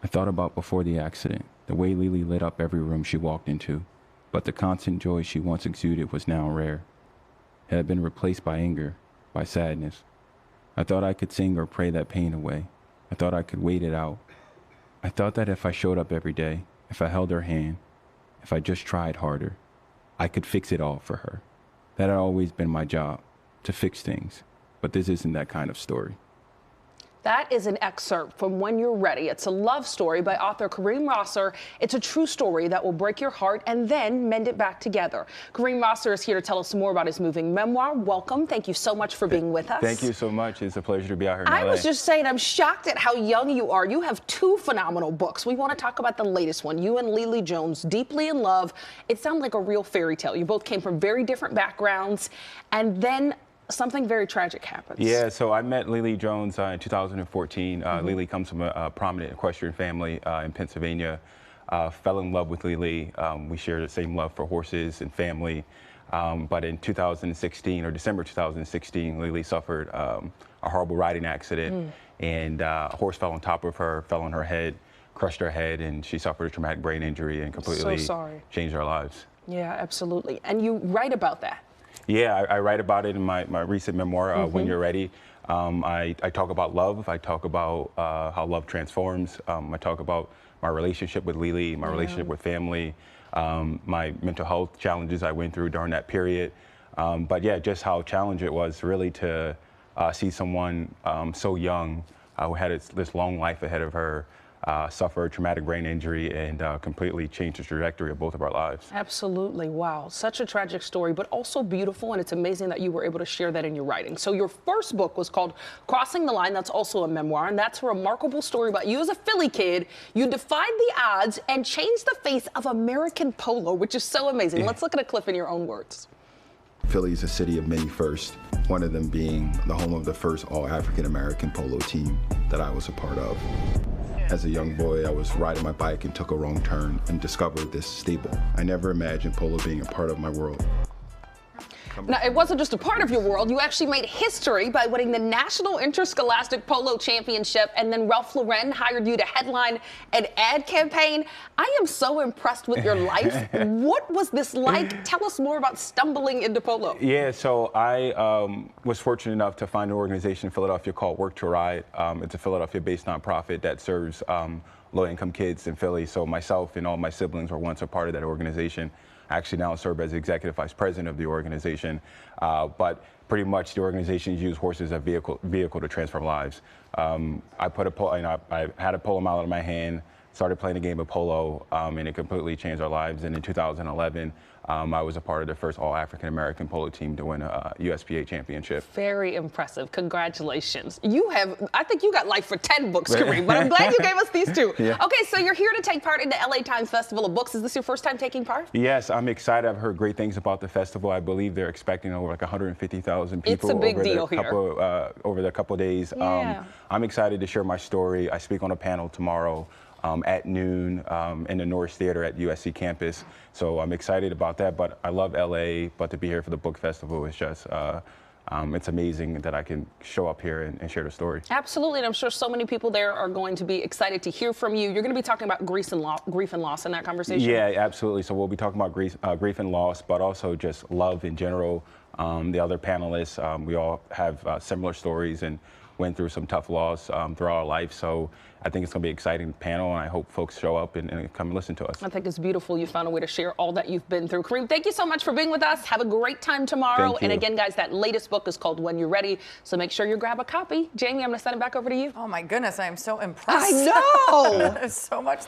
thought about before the accident, the way Lily lit up every room she walked into, but the constant joy she once exuded was now rare. It had been replaced by anger, by sadness. I thought I could sing or pray that pain away. I thought I could wait it out. I thought that if I showed up every day, if I held her hand, if I just tried harder, I could fix it all for her. That had always been my job, to fix things. But this isn't that kind of story. That is an excerpt from When You're Ready. It's a love story by author Kareem Rosser. It's a true story that will break your heart and then mend it back together. Kareem Rosser is here to tell us more about his moving memoir. Welcome. Thank you so much for being with us. Thank you so much. It's a pleasure to be out here in LA. I was just saying, I'm shocked at how young you are. You have two phenomenal books. We want to talk about the latest one, you and Lily Jones, Deeply in Love. It sounds like a real fairy tale. You both came from very different backgrounds, and then something very tragic happens. Yeah, so I met Lily Jones in 2014. Lily comes from a prominent equestrian family in Pennsylvania. Fell in love with Lily. We share the same love for horses and family. But in 2016, or December 2016, Lily suffered a horrible riding accident, and a horse fell on top of her, fell on her head, crushed her head, and she suffered a traumatic brain injury and completely changed our lives. Yeah, absolutely. And you write about that. Yeah, I write about it in my recent memoir, When You're Ready. I talk about love. I talk about how love transforms. I talk about my relationship with Lily, my relationship with family, my mental health challenges I went through during that period. But yeah, just how challenging it was really to see someone so young who had this long life ahead of her, suffer a traumatic brain injury and completely change the trajectory of both of our lives. Absolutely. Wow. Such a tragic story, but also beautiful. And it's amazing that you were able to share that in your writing. So your first book was called Crossing the Line. That's also a memoir. And that's a remarkable story about you as a Philly kid. You defied the odds and changed the face of American polo, which is so amazing. Let's look at a clip in your own words. Philly is a city of many firsts, one of them being the home of the first all-African-American polo team that I was a part of. As a young boy, I was riding my bike and took a wrong turn and discovered this stable. I never imagined polo being a part of my world. Now, it wasn't just a part of your world. You actually made history by winning the National Interscholastic Polo Championship, and then Ralph Lauren hired you to headline an ad campaign. I am so impressed with your life. What was this like? Tell us more about stumbling into polo. Yeah, so I was fortunate enough to find an organization in Philadelphia called Work to Ride. It's a Philadelphia-based nonprofit that serves low-income kids in Philly. So myself and all my siblings were once a part of that organization. I actually now serve as executive vice president of the organization, but pretty much the organizations use horses as a vehicle to transform lives. I put a pole, I had a polo mallet in my hand, started playing a game of polo, and it completely changed our lives. And in 2011, I was a part of the first all-African-American polo team to win a USPA championship. Very impressive. Congratulations. I think you got life for 10 books, Kareem, but I'm glad you gave us these two. Yeah. Okay, so you're here to take part in the LA Times Festival of Books. Is this your first time taking part? Yes, I'm excited. I've heard great things about the festival. I believe they're expecting over like 150,000 people. It's a big deal here. Over the couple days. Yeah. I'm excited to share my story. I speak on a panel tomorrow at noon in the Norris Theater at USC campus. So I'm excited about that, but I love LA, but to be here for the book festival is just, it's amazing that I can show up here and share the story. Absolutely, and I'm sure so many people there are going to be excited to hear from you. You're going to be talking about grief and loss in that conversation. Yeah, absolutely. So we'll be talking about grief and loss, but also just love in general. The other panelists, we all have similar stories and went through some tough loss throughout our life. So I think it's going to be an exciting panel, and I hope folks show up and come and listen to us. I think it's beautiful you found a way to share all that you've been through. Kareem, thank you so much for being with us. Have a great time tomorrow. Thank you. And again, guys, that latest book is called When You're Ready, so make sure you grab a copy. Jamie, I'm going to send it back over to you. Oh, my goodness, I am so impressed. I know! So much.